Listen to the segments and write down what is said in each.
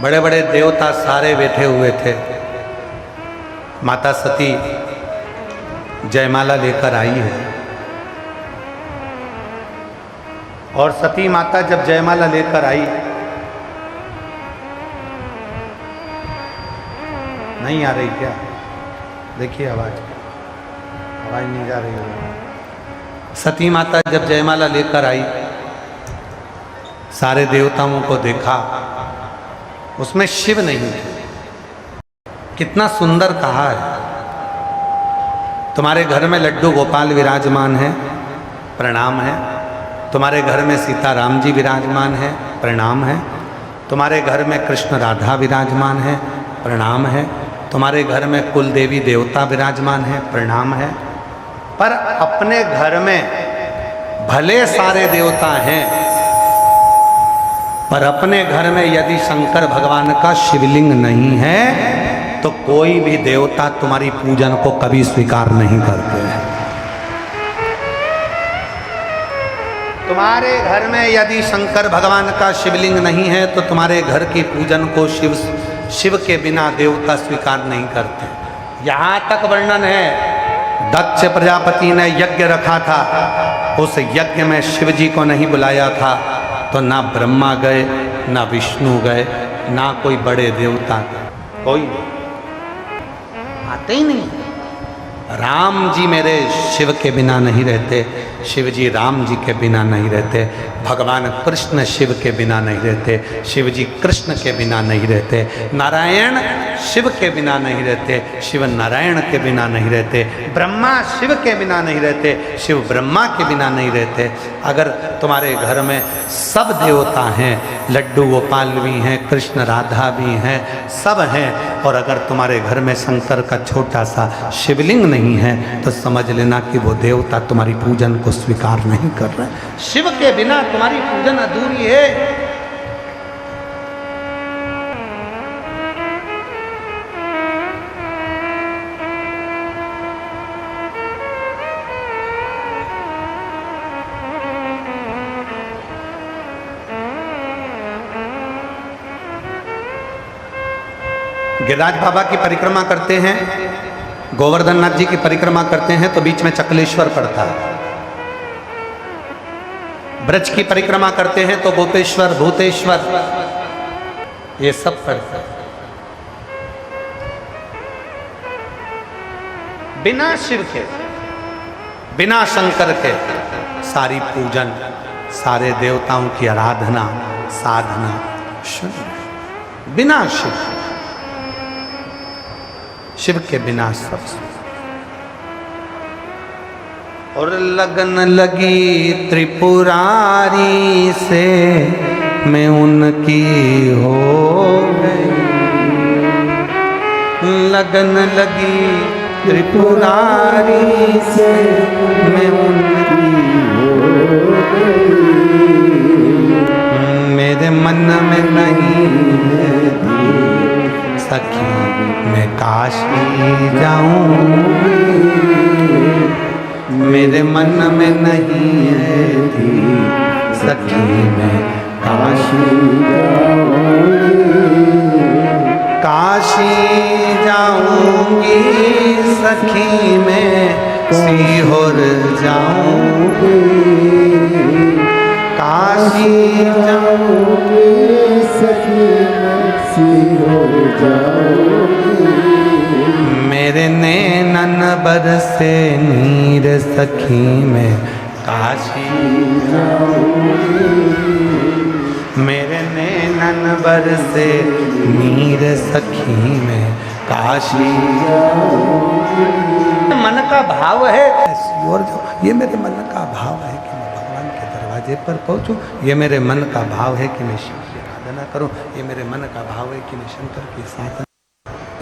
बड़े बड़े देवता सारे बैठे हुए थे। माता सती जयमाला लेकर आई है और सती माता जब जयमाला लेकर आई, नहीं आ रही क्या? देखिए आवाज नहीं जा रही है। सती माता जब जयमाला लेकर आई, सारे देवताओं को देखा, उसमें शिव नहीं थे। कितना सुंदर कहा है, तुम्हारे घर में लड्डू गोपाल विराजमान है, प्रणाम है। तुम्हारे घर में सीता राम जी विराजमान है, प्रणाम है। तुम्हारे घर में कृष्ण राधा विराजमान है, प्रणाम है। तुम्हारे घर में कुल देवी देवता विराजमान है, प्रणाम है। पर अपने घर में भले सारे देवता हैं, पर अपने घर में यदि शंकर भगवान का शिवलिंग नहीं है तो कोई भी देवता तुम्हारी पूजन को कभी स्वीकार नहीं करते हैं। तुम्हारे घर में यदि शंकर भगवान का शिवलिंग नहीं है तो तुम्हारे घर की पूजन को शिव के बिना देवता स्वीकार नहीं करते। यहाँ तक वर्णन है, दक्ष प्रजापति ने यज्ञ रखा था, उस यज्ञ में शिव जी को नहीं बुलाया था तो ना ब्रह्मा गए, ना विष्णु गए, ना कोई बड़े देवता, कोई आते ही नहीं। राम जी मेरे शिव के बिना नहीं रहते, शिव जी राम जी के बिना नहीं रहते, भगवान कृष्ण शिव के बिना नहीं रहते, शिव जी कृष्ण के बिना नहीं रहते, नारायण शिव के बिना नहीं रहते, शिव नारायण के बिना नहीं रहते, ब्रह्मा शिव के बिना नहीं रहते, शिव ब्रह्मा के बिना नहीं रहते। अगर तुम्हारे घर में सब देवता हैं, लड्डू गोपाल भी हैं, कृष्ण राधा भी हैं, सब हैं, और अगर तुम्हारे घर में शंकर का छोटा सा शिवलिंग नहीं है तो समझ लेना कि वो देवता तुम्हारी पूजन को स्वीकार नहीं कर रहे। शिव के बिना तुम्हारी पूजन अधूरी है। गिरिराज बाबा की परिक्रमा करते हैं, गोवर्धन नाथ जी की परिक्रमा करते हैं तो बीच में चकलेश्वर पड़ता है। ब्रज की परिक्रमा करते हैं तो गोपेश्वर, भूतेश्वर, ये सब पड़ता है। बिना शिव के, बिना शंकर के सारी पूजन, सारे देवताओं की आराधना, साधना शून्य। बिना शिव के बिना सब। और लगन लगी त्रिपुरारी से मैं उनकी हो गई, लगन लगी त्रिपुरारी से मैं उनकी हो गई। मेरे मन में नहीं है सखी मैं काशी जाऊंगी, मेरे मन में नहीं है सखी मैं काशी जाऊंगी, काशी जाऊंगी सखी मैं सीहोर जाऊंगी, काशी जाऊंगी सखी सीहोर जाऊंगी। मेरे नैनन बरसे नीर सखी में काशी जाऊंगी, मेरे नैनन बरसे नीर सखी में काशी जाऊंगी। मन का भाव है और ये मेरे मन का भाव है कि मैं भगवान के दरवाजे पर पहुंचूं, ये मेरे मन का भाव है कि मैं शिव की आराधना करूं, ये मेरे मन का भाव है कि मैं शंकर की साधना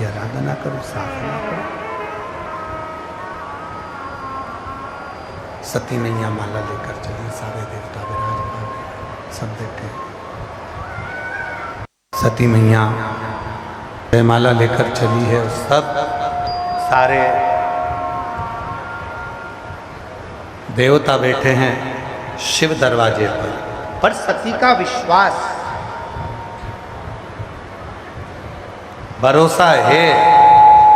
आराधना करूं, साधना करूं। सती मैया माला लेकर चली, सारे देवता विराजमान सब बैठे। सती मैया माला लेकर चली है, सब सारे देवता बैठे हैं शिव दरवाजे पर। सती का विश्वास भरोसा है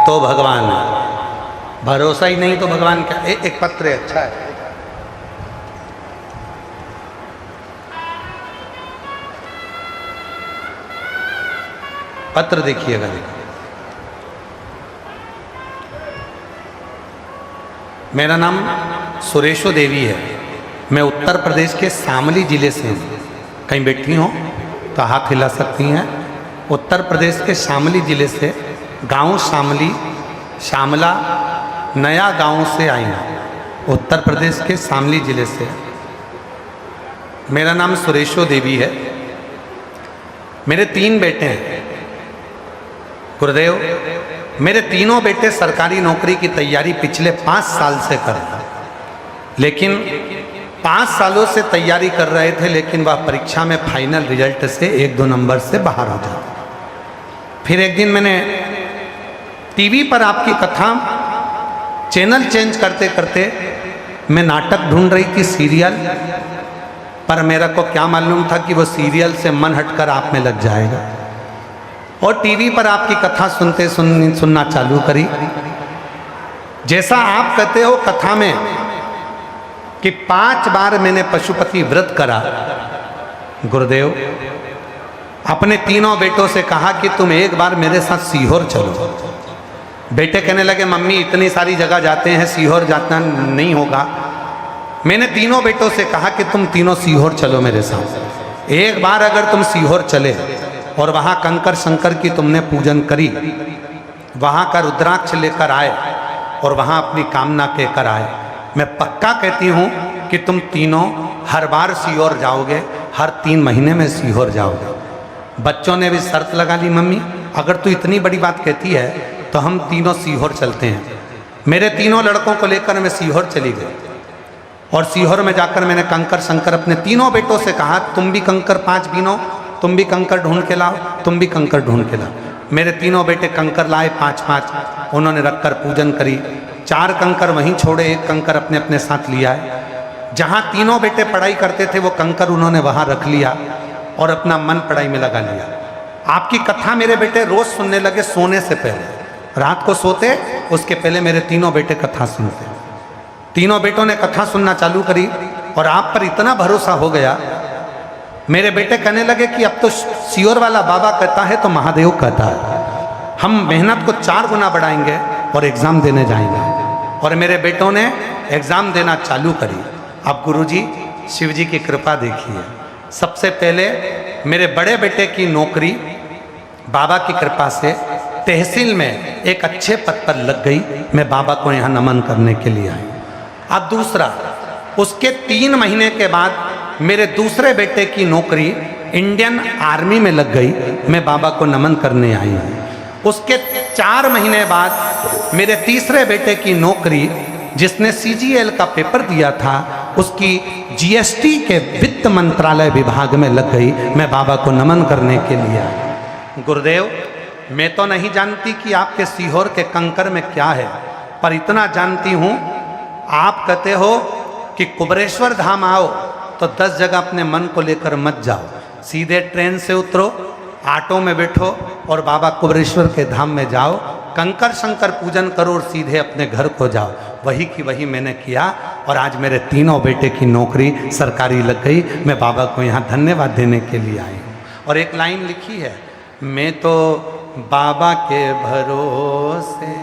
तो भगवान है, भरोसा ही नहीं तो भगवान क्या। एक पत्र है, अच्छा है। पत्र देखिएगा, मेरा नाम सुरेशो देवी है, मैं उत्तर प्रदेश के शामली जिले से हूँ। कहीं बैठी हो तो हाथ हिला सकती हैं। उत्तर प्रदेश के शामली जिले से, गांव शामली, श्यामला नया गांव से आई हूँ। उत्तर प्रदेश के शामली जिले से। मेरा नाम सुरेशो देवी है। मेरे 3 बेटे हैं गुरुदेव। मेरे तीनों बेटे सरकारी नौकरी की तैयारी पिछले 5 साल से कर रहे हैं, लेकिन 5 सालों से तैयारी कर रहे थे, लेकिन वह परीक्षा में फाइनल रिजल्ट से 1-2 नंबर से बाहर हो जाते। फिर एक दिन मैंने टीवी पर आपकी कथा, चैनल चेंज करते करते मैं नाटक ढूंढ रही थी, सीरियल, पर मेरा को क्या मालूम था कि वो सीरियल से मन हटकर आप में लग जाएगा। और टीवी पर आपकी कथा सुनना चालू करी। जैसा आप कहते हो कथा में कि 5 बार मैंने पशुपति व्रत करा, गुरुदेव अपने तीनों बेटों से कहा कि तुम एक बार मेरे साथ सीहोर चलो। बेटे कहने लगे मम्मी इतनी सारी जगह जाते हैं, सीहोर जाना नहीं होगा। मैंने तीनों बेटों से कहा कि तुम तीनों सीहोर चलो मेरे साथ। एक बार अगर तुम सीहोर चले और वहाँ कंकर शंकर की तुमने पूजन करी, वहाँ का रुद्राक्ष लेकर आए और वहाँ अपनी कामना कहकर आए, मैं पक्का कहती हूँ कि तुम तीनों हर बार सीहोर जाओगे, हर 3 महीने में सीहोर जाओगे। बच्चों ने भी शर्त लगा ली, मम्मी अगर तू इतनी बड़ी बात कहती है तो हम तीनों सीहोर चलते हैं। मेरे तीनों लड़कों को लेकर मैं सीहोर चली गई और सीहोर में जाकर मैंने कंकर शंकर अपने तीनों बेटों से कहा तुम भी कंकर 5 बीनो, तुम भी कंकर ढूंढ के लाओ, तुम भी कंकर ढूंढ के लाओ। मेरे तीनों बेटे कंकर लाए 5-5, उन्होंने रखकर पूजन करी। 4 कंकर वहीं छोड़े, 1 कंकर अपने अपने साथ लिया है। जहाँ तीनों बेटे पढ़ाई करते थे वो कंकर उन्होंने वहाँ रख लिया और अपना मन पढ़ाई में लगा लिया। आपकी कथा मेरे बेटे रोज सुनने लगे सोने से पहले। रात को सोते उसके पहले मेरे तीनों बेटे कथा सुनते। तीनों बेटों ने कथा सुनना चालू करी और आप पर इतना भरोसा हो गया, मेरे बेटे कहने लगे कि अब तो सीहोर वाला बाबा कहता है तो महादेव कहता है, हम मेहनत को 4 गुना बढ़ाएंगे और एग्ज़ाम देने जाएंगे। और मेरे बेटों ने एग्ज़ाम देना चालू करी। अब गुरुजी शिव जी की कृपा देखिए। सबसे पहले मेरे बड़े बेटे की नौकरी बाबा की कृपा से तहसील में एक अच्छे पद पर लग गई। मैं बाबा को यहाँ नमन करने के लिए आई। अब दूसरा, उसके 3 महीने के बाद मेरे दूसरे बेटे की नौकरी इंडियन आर्मी में लग गई। मैं बाबा को नमन करने आई हूँ। उसके 4 महीने बाद मेरे तीसरे बेटे की नौकरी, जिसने CGL का पेपर दिया था, उसकी GST के वित्त मंत्रालय विभाग में लग गई। मैं बाबा को नमन करने के लिए आई। गुरुदेव मैं तो नहीं जानती कि आपके सीहोर के कंकर में क्या है, पर इतना जानती हूँ आप कहते हो कि कुबरेश्वर धाम आओ तो 10 जगह अपने मन को लेकर मत जाओ, सीधे ट्रेन से उतरो, ऑटो में बैठो और बाबा कुबरेश्वर के धाम में जाओ, कंकर शंकर पूजन करो और सीधे अपने घर को जाओ। वही की वही मैंने किया और आज मेरे तीनों बेटे की नौकरी सरकारी लग गई। मैं बाबा को यहाँ धन्यवाद देने के लिए आई हूँ। और एक लाइन लिखी है, मैं तो बाबा के भरोसे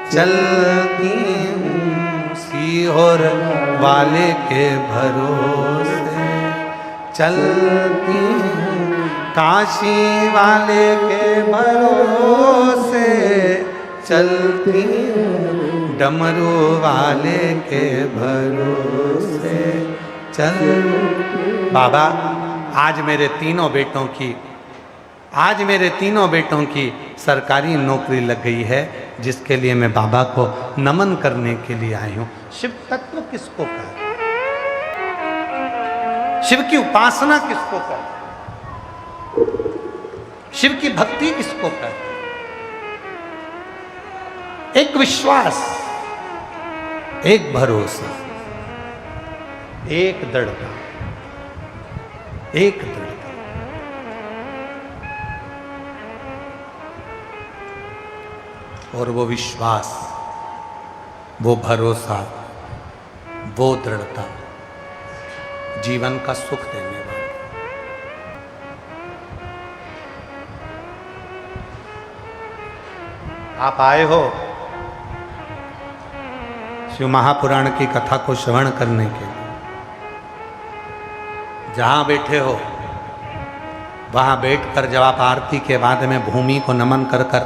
चलती हूँ, सीहोर वाले के भरोसे चलती हूँ, काशी वाले के भरोसे चलती हूँ, डमरू वाले के भरोसे चल। बाबा आज मेरे तीनों बेटों की सरकारी नौकरी लग गई है, जिसके लिए मैं बाबा को नमन करने के लिए आई हूँ। शिव तत्व किसको कहते हैं? शिव की उपासना किसको कहते हैं? शिव की भक्ति किसको कहते हैं? एक विश्वास, एक भरोसा, एक दृढ़ता, एक दृढ़ता। और वो विश्वास, वो भरोसा, वो दृढ़ता जीवन का सुख देने वाली। आप आए हो शिव महापुराण की कथा को श्रवण करने के लिए। जहां बैठे हो वहां बैठकर जब आप आरती के बाद में भूमि को नमन कर कर,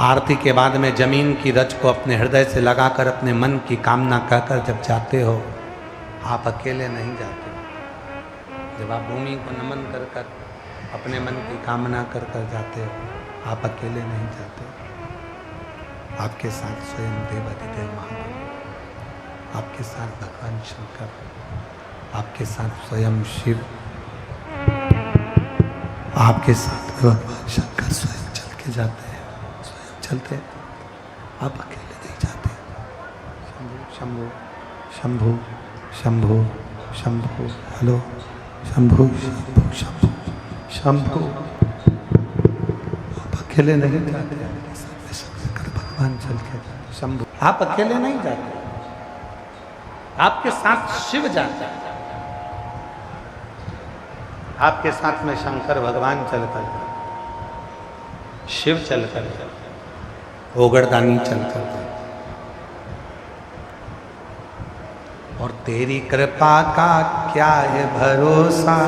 आरती के बाद में जमीन की रज को अपने हृदय से लगाकर अपने मन की कामना कहकर जब जाते हो, आप अकेले नहीं जाते। जब आप भूमि को नमन कर कर अपने मन की कामना कर कर जाते हो, आप अकेले नहीं जाते। आपके साथ स्वयं देवाधिदेव महादेव, आपके साथ भगवान शंकर, आपके साथ स्वयं शिव, आपके साथ भगवान शंकर स्वयं चल के जाते हैं, स्वयं चलते। आप अकेले नहीं जाते। शंभु शंभु शंभु शंभु, हेलो शंभु शंभु शंभु शंभु। आप अकेले नहीं जाते, भगवान चल के शंभु। आप अकेले नहीं जाते, आपके साथ शिव जाता है, आपके साथ में शंकर भगवान चलकर, शिव चलकर, ओगड़दानी चलकर। और तेरी कृपा का क्या है भरोसा,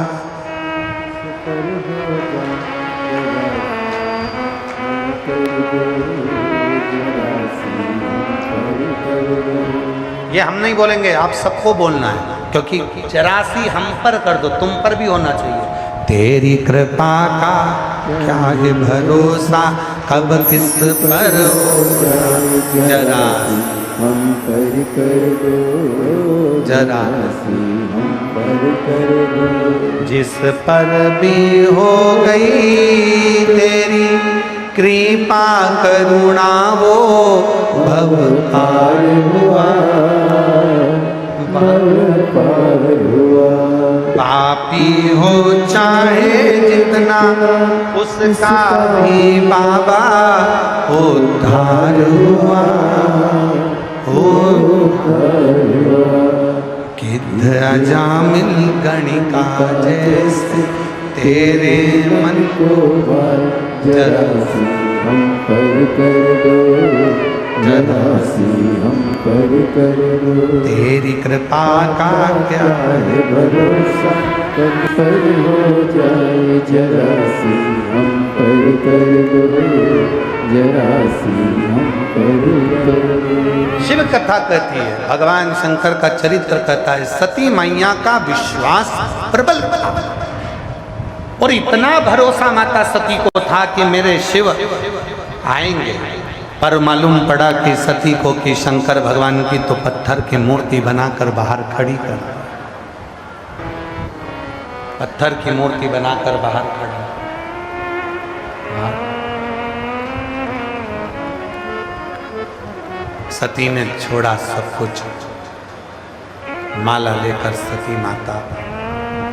ये हम नहीं बोलेंगे, आप सबको बोलना है, क्योंकि 84 हम पर कर दो, तुम पर भी होना चाहिए। तेरी कृपा का क्या है भरोसा, कब किस पर हो जरा हम पर कर दो, जरा हम पर कर दो। जिस पर भी हो गई तेरी कृपा करुणा, वो भव पार हुआ, भव पार हुआ। पापी हो चाहे जितना, उसका भी बाबा उद्धार हुआ, उद्धार हुआ। गिद्ध अजामिल गणिका जैसे तेरे मन को जरा सी हम पर कर दो, जरा सी हम पर कर दो। तेरी कृपा का क्या है भरोसा, कब पर हो जाए जरा सी हम पर कर दो, जरा सी हम पर कर दो। शिव कथा कहती है, भगवान शंकर का चरित्र कहता है, सती मैया का विश्वास प्रबल था और इतना भरोसा माता सती को था कि मेरे शिव आएंगे। पर मालूम पड़ा कि सती को कि शंकर भगवान की तो पत्थर की मूर्ति बनाकर बाहर खड़ी कर, पत्थर की मूर्ति बनाकर बाहर खड़ा। सती ने छोड़ा सब कुछ, माला लेकर सती माता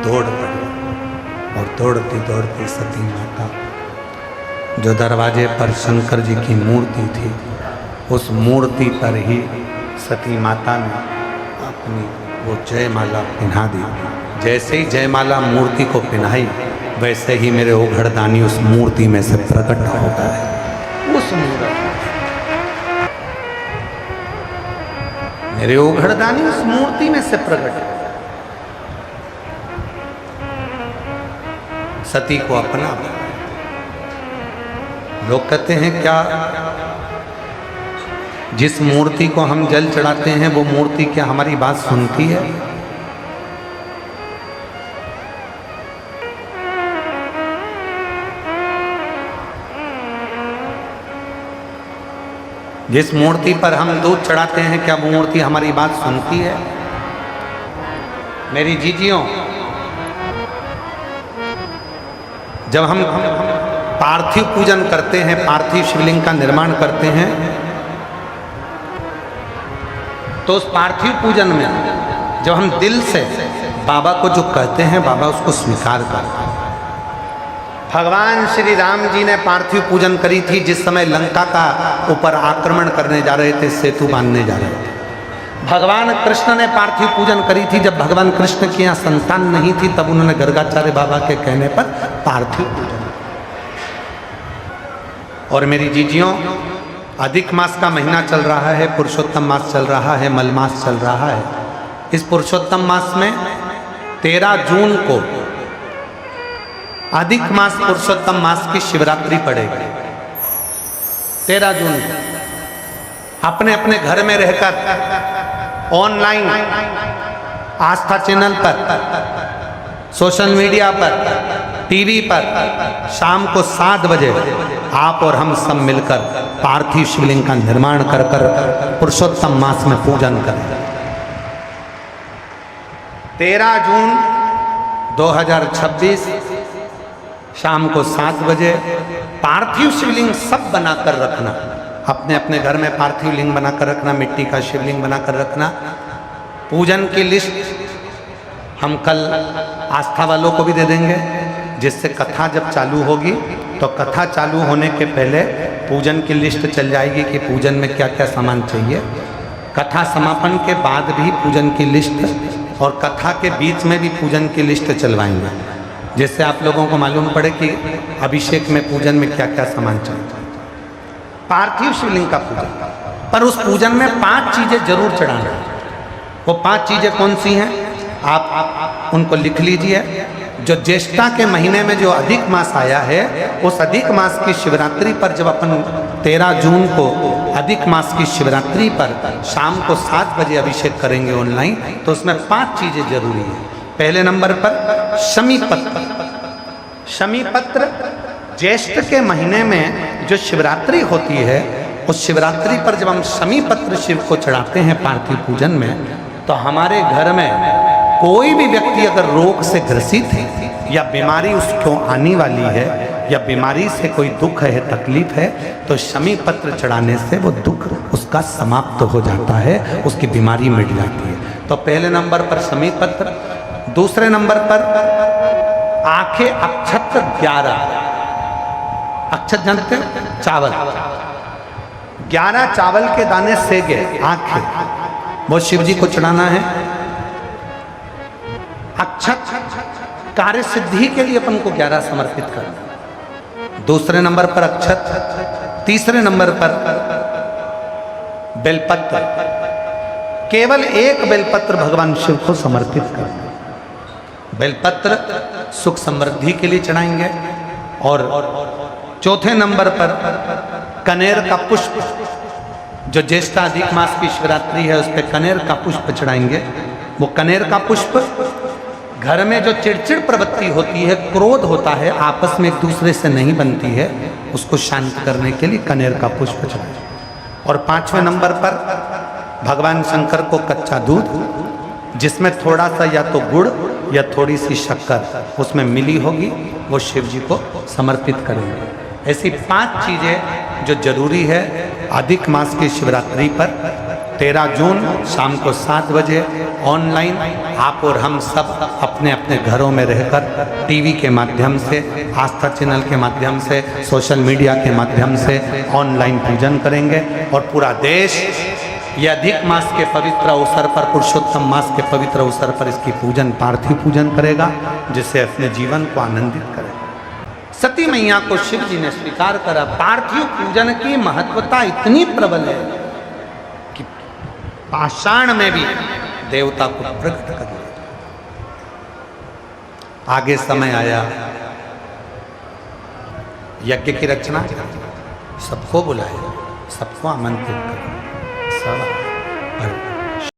दौड़ पड़ी। और दौड़ती दौड़ती सती माता जो दरवाजे पर शंकर जी की मूर्ति थी, उस मूर्ति पर ही सती माता ने अपनी वो जयमाला पहना दी। जैसे ही जयमाला मूर्ति को पहनाई, वैसे ही मेरे ओघड़दानी उस मूर्ति में से प्रकट हो गए। उस मूर्ति मेरे ओघड़दानी उस मूर्ति में से प्रकट। सती को अपना लोग कहते हैं क्या जिस मूर्ति को हम जल चढ़ाते हैं वो मूर्ति क्या हमारी बात सुनती है? जिस मूर्ति पर हम दूध चढ़ाते हैं क्या वो मूर्ति हमारी बात सुनती है? मेरी जीजियों, जब हम पार्थिव पूजन करते हैं, पार्थिव शिवलिंग का निर्माण करते हैं, तो उस पार्थिव पूजन में जब हम दिल से बाबा को जो कहते हैं, बाबा उसको स्वीकार करते हैं। भगवान श्री राम जी ने पार्थिव पूजन करी थी जिस समय लंका का ऊपर आक्रमण करने जा रहे थे, सेतु बांधने जा रहे थे। भगवान कृष्ण ने पार्थिव पूजन करी थी जब भगवान कृष्ण की यहाँ संतान नहीं थी, तब उन्होंने गर्गाचार्य बाबा के कहने पर पार्थिव पूजन। और मेरी जीजियों, अधिक मास का महीना चल रहा है, पुरुषोत्तम मास चल रहा है, मल मास चल रहा है। इस पुरुषोत्तम मास में 13 जून को अधिक मास पुरुषोत्तम मास की शिवरात्रि पड़ेगी। 13 जून अपने अपने घर में रहकर ऑनलाइन आस्था चैनल पर, सोशल मीडिया पर, टीवी पर शाम को 7 बजे आप और हम सब मिलकर पार्थिव शिवलिंग का निर्माण कर पुरुषोत्तम मास में पूजन करें। 13 जून 2026 शाम को 7 बजे पार्थिव शिवलिंग सब बनाकर रखना, अपने अपने घर में पार्थिव लिंग बनाकर रखना, मिट्टी का शिवलिंग बनाकर रखना। पूजन की लिस्ट हम कल आस्था वालों को भी दे देंगे, जिससे कथा जब चालू होगी तो कथा चालू होने के पहले पूजन की लिस्ट चल जाएगी कि पूजन में क्या क्या सामान चाहिए। कथा समापन के बाद भी पूजन की लिस्ट और कथा के बीच में भी पूजन की लिस्ट चलवाएंगे, जिससे आप लोगों को मालूम पड़े कि अभिषेक में पूजन में क्या क्या सामान चाहिए। पार्थिव शिवलिंग का पूजन, पर उस पूजन में 5 चीजें जरूर चढ़ाना। वो 5 चीजें कौन सी हैं आप उनको लिख लीजिए। जो ज्येष्ठा के महीने में जो अधिक मास आया है, उस अधिक मास की शिवरात्रि पर जब अपन 13 जून को अधिक मास की शिवरात्रि पर शाम को 7 बजे अभिषेक करेंगे ऑनलाइन, तो उसमें 5 चीजें जरूरी है। पहले नंबर पर शमी पत्र। शमी पत्र ज्येष्ठ के महीने में जो शिवरात्रि होती है, उस शिवरात्रि पर जब हम शमी पत्र शिव को चढ़ाते हैं पार्थिव पूजन में, तो हमारे घर में कोई भी व्यक्ति अगर रोग से ग्रसित है या बीमारी उसको आने वाली है या बीमारी से कोई दुख है, तकलीफ है, तो शमी पत्र चढ़ाने से वो दुख उसका समाप्त हो जाता है, उसकी बीमारी मिट जाती है। तो पहले नंबर पर शमी पत्र। दूसरे नंबर पर आंखें अक्षत 11। अक्षत जानते हो? चावल। 11 चावल के दाने सेगे आंखें, वो शिव जी को चढ़ाना है। अक्षत कार्य सिद्धि के लिए अपन को 11 समर्पित करना। दूसरे नंबर पर अक्षत। तीसरे नंबर पर बेलपत्र। केवल 1 बेलपत्र भगवान शिव को समर्पित करना। बेलपत्र सुख समृद्धि के लिए चढ़ाएंगे। और चौथे नंबर पर कनेर का पुष्प। जो ज्येष्ठा अधिक मास की शिवरात्रि है, उस पर कनेर का पुष्प चढ़ाएंगे। वो कनेर का पुष्प घर में जो चिड़चिड़ प्रवृत्ति होती है, क्रोध होता है, आपस में एक दूसरे से नहीं बनती है, उसको शांत करने के लिए कनेर का पुष्प चढ़ाएं। और 5वें नंबर पर भगवान शंकर को कच्चा दूध, जिसमें थोड़ा सा या तो गुड़ या थोड़ी सी शक्कर उसमें मिली होगी, वो शिव जी को समर्पित करेंगे। ऐसी 5 चीज़ें जो जरूरी है अधिक मास की शिवरात्रि पर 13 जून शाम को 7 बजे ऑनलाइन आप और हम सब अपने अपने घरों में रहकर टीवी के माध्यम से, आस्था चैनल के माध्यम से, सोशल मीडिया के माध्यम से ऑनलाइन पूजन करेंगे। और पूरा देश ये अधिक मास के पवित्र अवसर पर, पुरुषोत्तम मास के पवित्र अवसर पर इसकी पूजन, पार्थिव पूजन करेगा, जिससे अपने जीवन को आनंदित करेगा। सती मैया को शिव जी ने स्वीकार करा। पार्थिव पूजन की महत्वता इतनी प्रबल है कि पाषाण में भी देवता को प्रकट कर दिया। आगे समय आया, यज्ञ की रचना, सबको बुलाया, सबको आमंत्रित करा, सब